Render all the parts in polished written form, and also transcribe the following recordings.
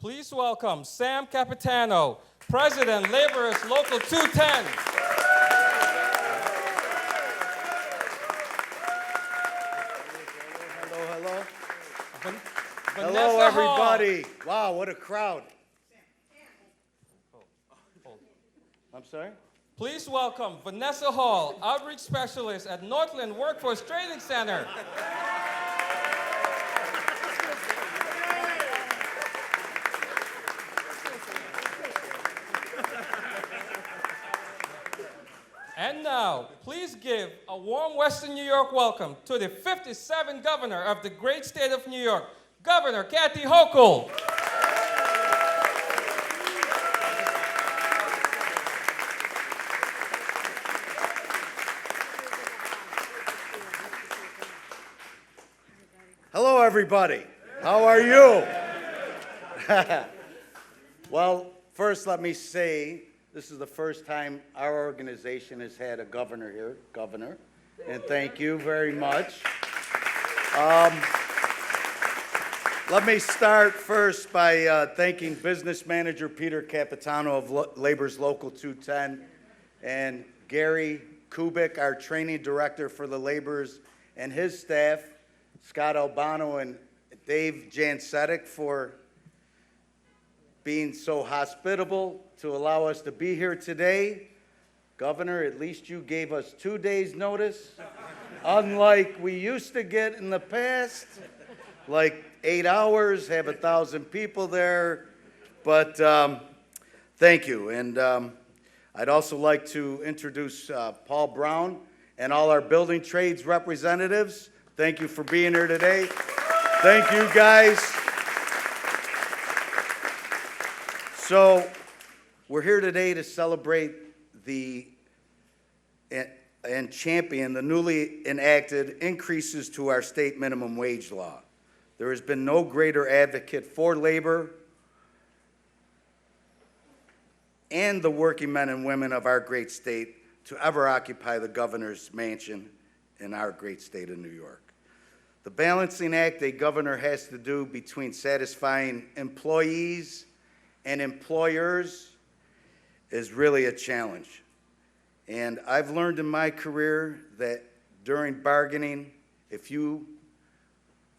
Please welcome Sam Capitano, President, Laborers Local 210. Hello. Vanessa Hello, everybody. Hall. Wow, what a crowd. I'm sorry? Please welcome Vanessa Hall, Outreach Specialist at Northland Workforce Training Center. And now, please give a warm Western New York welcome to the 57th Governor of the great state of New York, Governor Kathy Hochul. Hello, everybody. How are you? Well, first let me say, this is the first time our organization has had a governor here, and thank you very much. Let me start first by thanking Business Manager Peter Capitano of Labor's Local 210 and Gary Kubik, our Training Director for the Laborers, and his staff, Scott Albano and Dave Jansetic, for being so hospitable to allow us to be here today. Governor, at least you gave us 2 days' notice, unlike we used to get in the past, like 8 hours, have 1,000 people there. But thank you. And I'd also like to introduce Paul Brown and all our building trades representatives. Thank you for being here today. Thank you, guys. So we're here today to celebrate and champion the newly enacted increases to our state minimum wage law. There has been no greater advocate for labor and the working men and women of our great state to ever occupy the governor's mansion in our great state of New York. The balancing act a governor has to do between satisfying employees and employers is really a challenge. And I've learned in my career that during bargaining, if you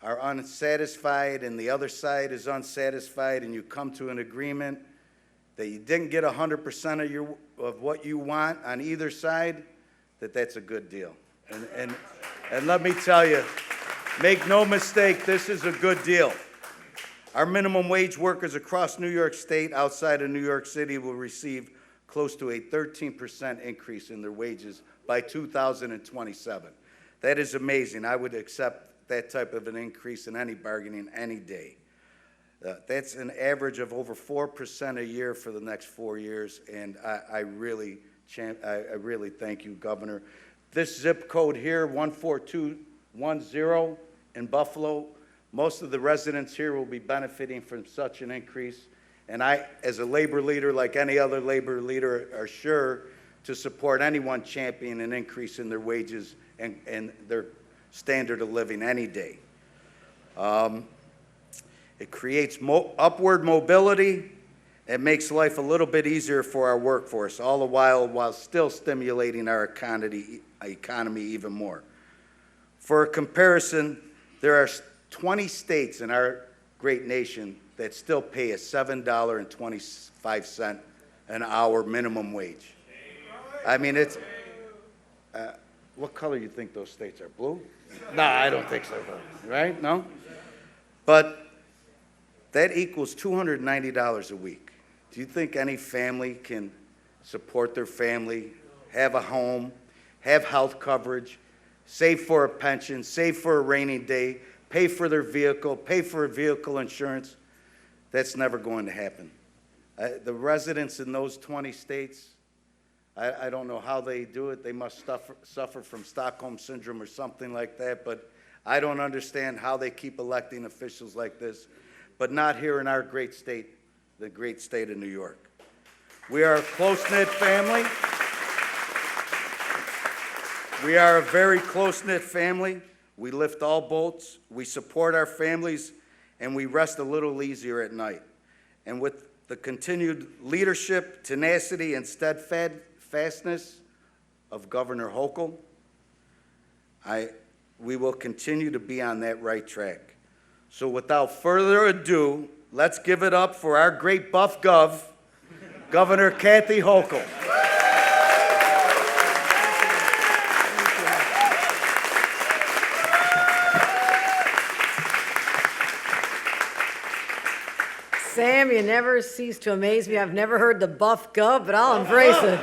are unsatisfied and the other side is unsatisfied and you come to an agreement that you didn't get 100% of what you want on either side, that's a good deal. And let me tell you, make no mistake, this is a good deal. Our minimum wage workers across New York State, outside of New York City, will receive close to a 13% increase in their wages by 2027. That is amazing. I would accept that type of an increase in any bargaining any day. That's an average of over 4% a year for the next 4 years, and I really thank you, Governor. This zip code here, 14210 in Buffalo, most of the residents here will be benefiting from such an increase. And I, as a labor leader, like any other labor leader, are sure to support anyone championing an increase in their wages and their standard of living any day. It creates upward mobility. It makes life a little bit easier for our workforce, all the while still stimulating our economy even more. For a comparison, there are 20 states in our great nation that still pay a $7.25 an hour minimum wage. I mean, it's, what color do you think those states are? Blue? No, I don't think so, right? No? But that equals $290 a week. Do you think any family can support their family, have a home, have health coverage, save for a pension, save for a rainy day, pay for their vehicle, pay for vehicle insurance? That's never going to happen. The residents in those 20 states, I don't know how they do it. They must suffer from Stockholm Syndrome or something like that, but I don't understand how they keep electing officials like this, but not here in our great state, the great state of New York. We are a close-knit family. We are a very close-knit family. We lift all boats, we support our families, and we rest a little easier at night. and with the continued leadership, tenacity, and steadfastness of Governor Hochul, we will continue to be on that right track. So without further ado, let's give it up for our great buff gov, Governor Kathy Hochul. Sam, you never cease to amaze me. I've never heard the buff gov, but I'll embrace it.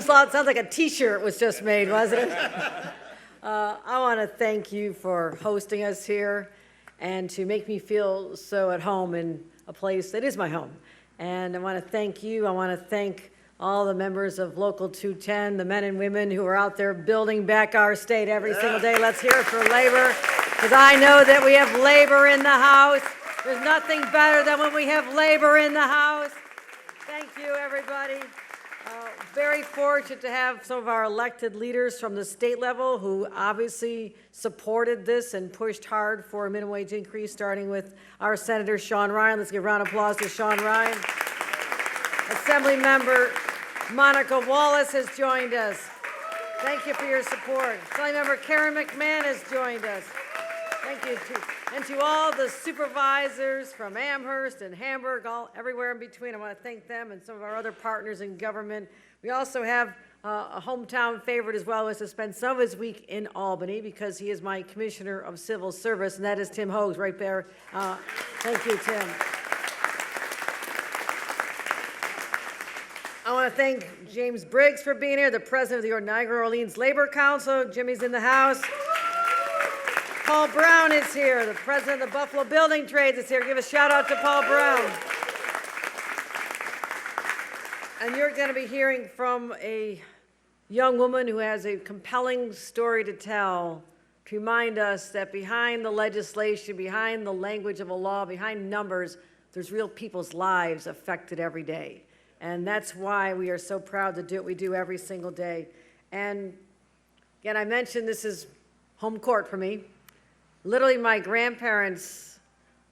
Sounds like a t-shirt was just made, wasn't it? I want to thank you for hosting us here and to make me feel so at home in a place that is my home. And I want to thank you. I want to thank all the members of Local 210, the men and women who are out there building back our state every single day. Let's hear it for labor, because I know that we have labor in the house. There's nothing better than when we have labor in the house. Thank you, everybody. Very fortunate to have some of our elected leaders from the state level who obviously supported this and pushed hard for a minimum wage increase, starting with our Senator Sean Ryan. Let's give a round of applause to Sean Ryan. Assembly Member Monica Wallace has joined us. Thank you for your support. Assembly Member Karen McMahon has joined us. Thank you. And to all the supervisors from Amherst and Hamburg, everywhere in between, I want to thank them and some of our other partners in government. We also have a hometown favorite as well, who has to spend some of his week in Albany because he is my Commissioner of Civil Service, and that is Tim Hogues right there. Thank you, Tim. I want to thank James Briggs for being here, the president of the Niagara Orleans Labor Council. Jimmy's in the house. Paul Brown is here, the president of the Buffalo Building Trades is here. Give a shout out to Paul Brown. And you're going to be hearing from a young woman who has a compelling story to tell, to remind us that behind the legislation, behind the language of a law, behind numbers, there's real people's lives affected every day. And that's why we are so proud to do what we do every single day. And again, I mentioned this is home court for me. Literally, my grandparents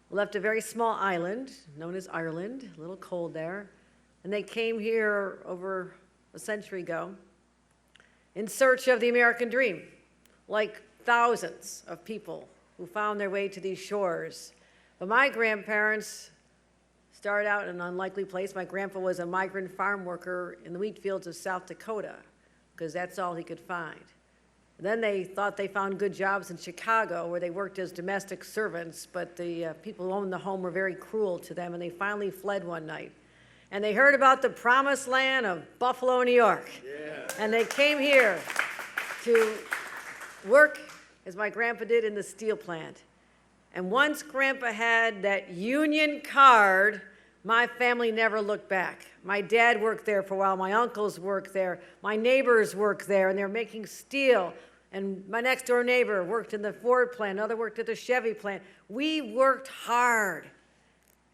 left a very small island known as Ireland, a little cold there, and they came here over a century ago in search of the American dream, like thousands of people who found their way to these shores. But my grandparents started out in an unlikely place. My grandpa was a migrant farm worker in the wheat fields of South Dakota, because that's all he could find. Then they thought they found good jobs in Chicago where they worked as domestic servants, but the people who owned the home were very cruel to them, and they finally fled one night. And they heard about the promised land of Buffalo, New York. Yeah. And they came here to work, as my grandpa did, in the steel plant. And once Grandpa had that union card, my family never looked back. My dad worked there for a while. My uncles worked there. My neighbors worked there, and they were making steel. And my next door neighbor worked in the Ford plant. Another worked at the Chevy plant. We worked hard.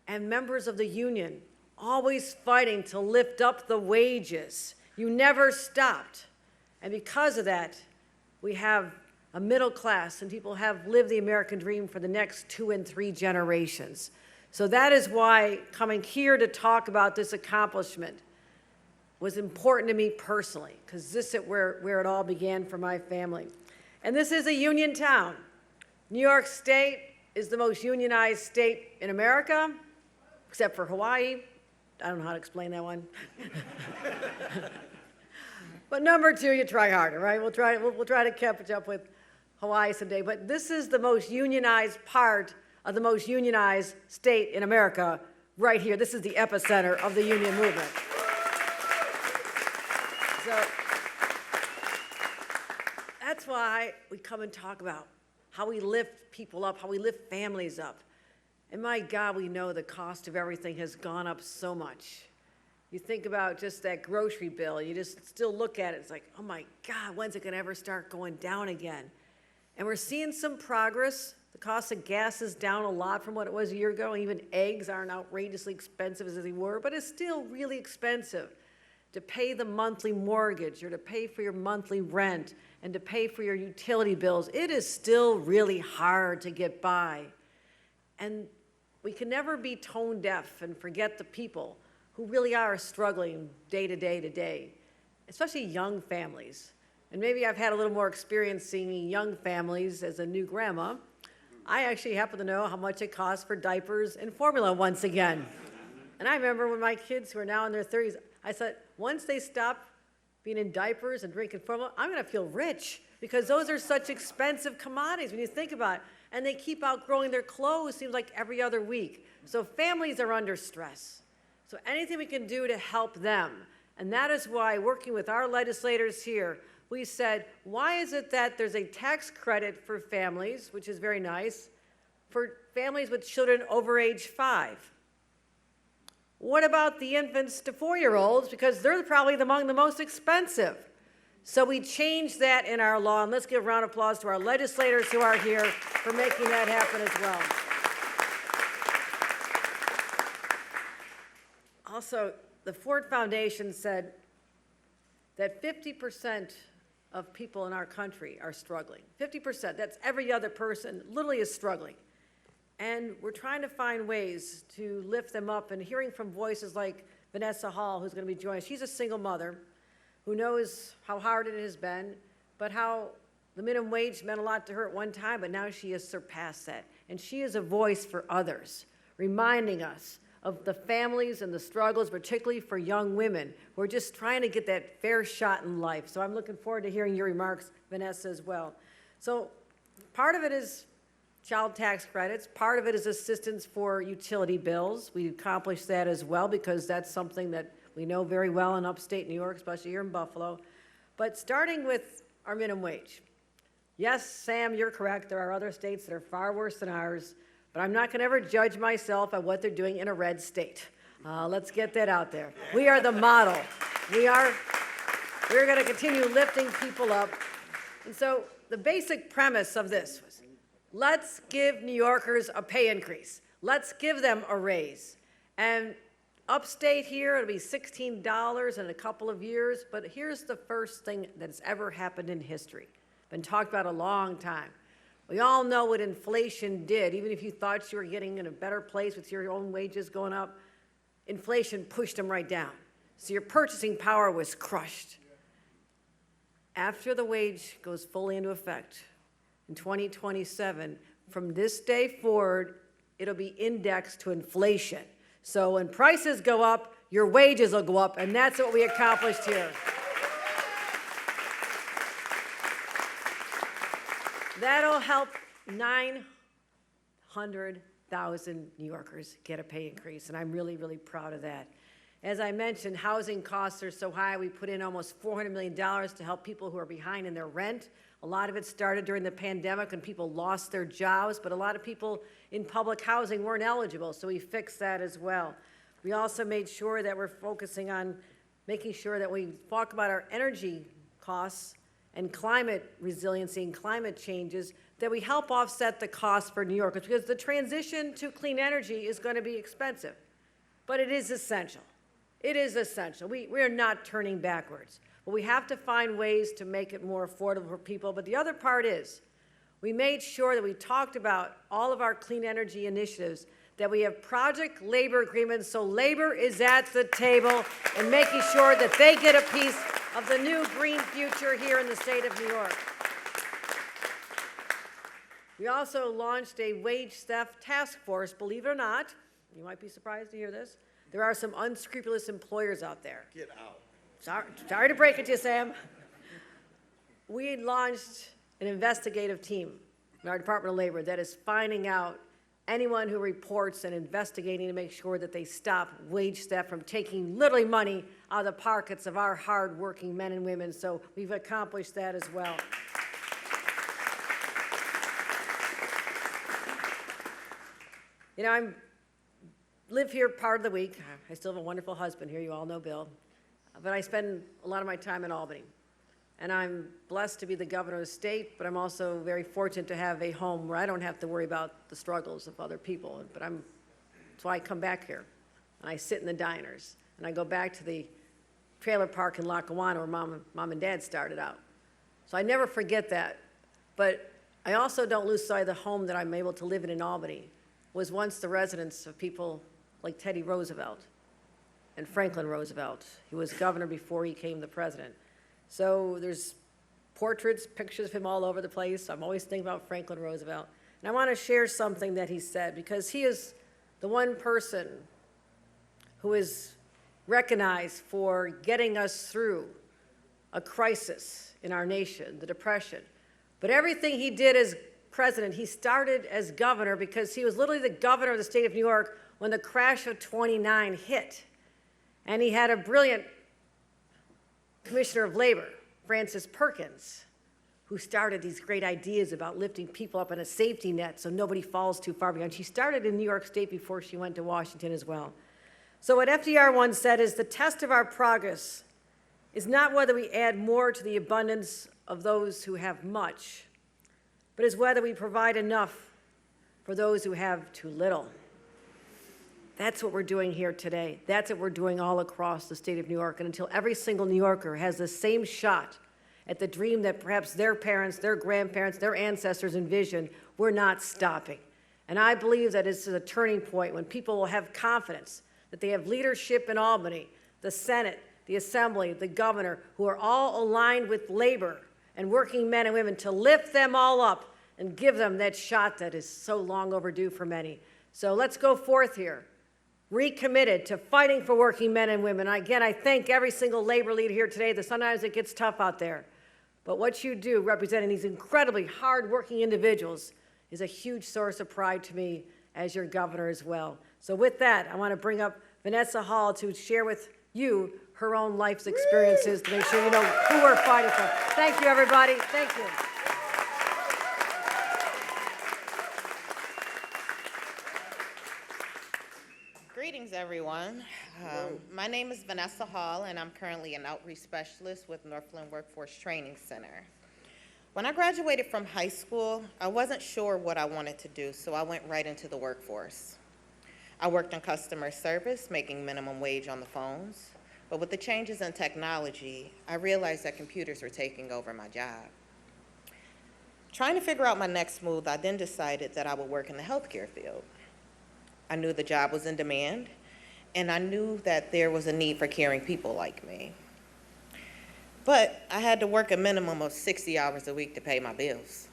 And members of the union, always fighting to lift up the wages. You never stopped. And because of that, we have a middle class, and people have lived the American dream for the next 2 and 3 generations. So that is why coming here to talk about this accomplishment was important to me personally, because this is where it all began for my family. And this is a union town. New York State is the most unionized state in America, except for Hawaii. I don't know how to explain that one. But number 2, you try harder, right? We'll try to catch up with Hawaii someday. But this is the most unionized part of the most unionized state in America, right here. This is the epicenter of the union movement. So that's why we come and talk about how we lift people up, how we lift families up. And my God, we know the cost of everything has gone up so much. You think about just that grocery bill, you just still look at it, it's like, oh my God, when's it gonna ever start going down again? And we're seeing some progress. The cost of gas is down a lot from what it was a year ago. Even eggs aren't outrageously expensive as they were, but it's still really expensive to pay the monthly mortgage or to pay for your monthly rent and to pay for your utility bills. It is still really hard to get by. And we can never be tone deaf and forget the people who really are struggling day to day to day, especially young families. And maybe I've had a little more experience seeing young families as a new grandma. I actually happen to know how much it costs for diapers and formula once again. And I remember when my kids, who are now in their 30s, I said, once they stop being in diapers and drinking formula, I'm going to feel rich, because those are such expensive commodities when you think about it. And they keep outgrowing their clothes, seems like every other week. So families are under stress. So anything we can do to help them. And that is why, working with our legislators here, we said, why is it that there's a tax credit for families, which is very nice, for families with children over age 5? What about the infants to 4-year-olds? Because they're probably among the most expensive. So we changed that in our law, and let's give a round of applause to our legislators who are here for making that happen as well. Also, the Ford Foundation said that 50% of people in our country are struggling. 50%, that's every other person, literally is struggling. And we're trying to find ways to lift them up, and hearing from voices like Vanessa Hall, who's going to be joining us. She's a single mother who knows how hard it has been, but how the minimum wage meant a lot to her at one time, but now she has surpassed that. And she is a voice for others, reminding us of the families and the struggles, particularly for young women who are just trying to get that fair shot in life. So I'm looking forward to hearing your remarks, Vanessa, as well. So part of it is child tax credits. Part of it is assistance for utility bills. We accomplished that as well, because that's something that we know very well in upstate New York, especially here in Buffalo. But starting with our minimum wage. Yes, Sam, you're correct. There are other states that are far worse than ours, but I'm not going to ever judge myself on what they're doing in a red state. Let's get that out there. We are the model. We're going to continue lifting people up. And so the basic premise of this was, let's give New Yorkers a pay increase. Let's give them a raise. And upstate here, it'll be $16 in a couple of years, but here's the first thing that's ever happened in history. Been talked about a long time. We all know what inflation did. Even if you thought you were getting in a better place with your own wages going up, inflation pushed them right down. So your purchasing power was crushed. After the wage goes fully into effect in 2027, from this day forward, it'll be indexed to inflation. So when prices go up, your wages will go up, and that's what we accomplished here. That'll help 900,000 New Yorkers get a pay increase, and I'm really, really proud of that. As I mentioned, housing costs are so high, we put in almost $400 million to help people who are behind in their rent. A lot of it started during the pandemic when people lost their jobs, but a lot of people in public housing weren't eligible, so we fixed that as well. We also made sure that we're focusing on making sure that we talk about our energy costs and climate resiliency and climate changes, that we help offset the cost for New Yorkers, because the transition to clean energy is going to be expensive, but it is essential. It is essential. We are not turning backwards. But we have to find ways to make it more affordable for people. But the other part is, we made sure that we talked about all of our clean energy initiatives, that we have project labor agreements, so labor is at the table and making sure that they get a piece of the new green future here in the state of New York. We also launched a wage theft task force. Believe it or not, you might be surprised to hear this, there are some unscrupulous employers out there. Get out. Sorry to break it to you, Sam. We launched an investigative team in our Department of Labor that is finding out anyone who reports and investigating to make sure that they stop wage theft from taking literally money out of the pockets of our hard-working men and women. So we've accomplished that as well. You know, I live here part of the week. I still have a wonderful husband here. You all know Bill. But I spend a lot of my time in Albany. And I'm blessed to be the governor of the state, but I'm also very fortunate to have a home where I don't have to worry about the struggles of other people. But that's why I come back here. And I sit in the diners. And I go back to the trailer park in Lackawanna where Mom and Dad started out. So I never forget that. But I also don't lose sight of the home that I'm able to live in Albany. was once the residence of people like Teddy Roosevelt and Franklin Roosevelt. He was governor before he became the president. So there's portraits, pictures of him all over the place. I'm always thinking about Franklin Roosevelt. And I want to share something that he said, because he is the one person who is recognized for getting us through a crisis in our nation, the Depression. But everything he did as president, he started as governor because he was literally the governor of the state of New York when the crash of '29 hit. And he had a brilliant commissioner of labor, Francis Perkins, who started these great ideas about lifting people up in a safety net so nobody falls too far behind. She started in New York State before she went to Washington as well. So what FDR once said is the test of our progress is not whether we add more to the abundance of those who have much, but is whether we provide enough for those who have too little. That's what we're doing here today. That's what we're doing all across the state of New York. And until every single New Yorker has the same shot at the dream that perhaps their parents, their grandparents, their ancestors envisioned, we're not stopping. And I believe that it's a turning point when people will have confidence that they have leadership in Albany, the Senate, the Assembly, the governor, who are all aligned with labor and working men and women to lift them all up and give them that shot that is so long overdue for many. So let's go forth here, recommitted to fighting for working men and women. Again, I thank every single labor leader here today that sometimes it gets tough out there. But what you do representing these incredibly hard-working individuals is a huge source of pride to me as your governor as well. So with that, I want to bring up Vanessa Hall to share with you her own life's experiences to make sure you know who we're fighting for. Thank you, everybody. Thank you. Greetings, everyone. My name is Vanessa Hall, and I'm currently an outreach specialist with Northland Workforce Training Center. When I graduated from high school, I wasn't sure what I wanted to do, so I went right into the workforce. I worked in customer service, making minimum wage on the phones, but with the changes in technology, I realized that computers were taking over my job. Trying to figure out my next move, I then decided that I would work in the healthcare field. I knew the job was in demand, and I knew that there was a need for caring people like me. But I had to work a minimum of 60 hours a week to pay my bills.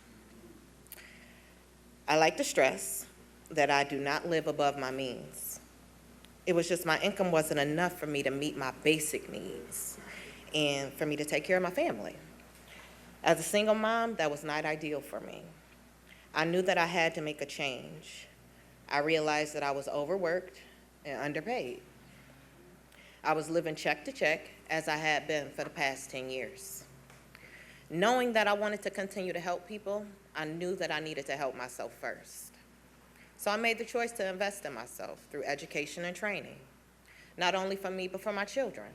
I like to stress that I do not live above my means. It was just my income wasn't enough for me to meet my basic needs and for me to take care of my family. As a single mom, that was not ideal for me. I knew that I had to make a change. I realized that I was overworked and underpaid. I was living check to check, as I had been for the past 10 years. Knowing that I wanted to continue to help people, I knew that I needed to help myself first. So I made the choice to invest in myself through education and training, not only for me, but for my children.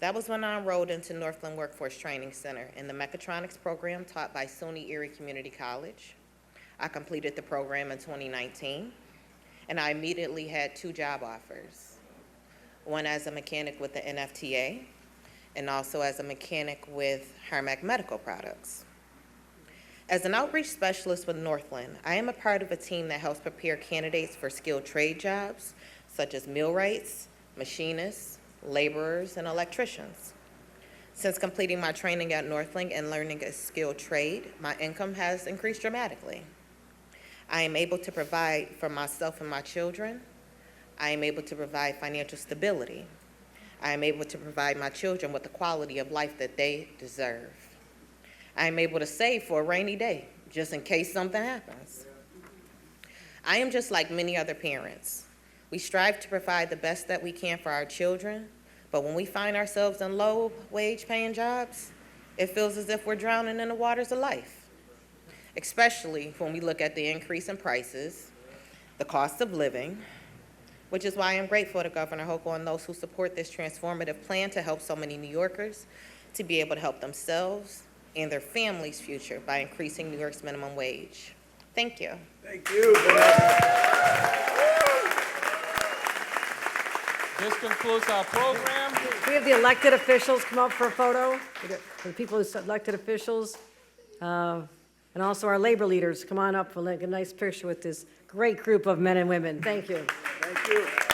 That was when I enrolled into Northland Workforce Training Center in the mechatronics program taught by SUNY Erie Community College. I completed the program in 2019, and I immediately had 2 job offers, one as a mechanic with the NFTA, and also as a mechanic with Harmac Medical Products. As an outreach specialist with Northland, I am a part of a team that helps prepare candidates for skilled trade jobs, such as millwrights, machinists, laborers, and electricians. Since completing my training at Northland and learning a skilled trade, my income has increased dramatically. I am able to provide for myself and my children. I am able to provide financial stability. I am able to provide my children with the quality of life that they deserve. I am able to save for a rainy day, just in case something happens. I am just like many other parents. We strive to provide the best that we can for our children, but when we find ourselves in low-wage paying jobs, it feels as if we're drowning in the waters of life, especially when we look at the increase in prices, the cost of living, which is why I'm grateful to Governor Hochul and those who support this transformative plan to help so many New Yorkers to be able to help themselves and their families' future by increasing New York's minimum wage. Thank you. Thank you, Vanessa. This concludes our program. We have the elected officials come up for a photo. The people who elected officials. And also our labor leaders, come on up for like a nice picture with this great group of men and women. Thank you. Thank you.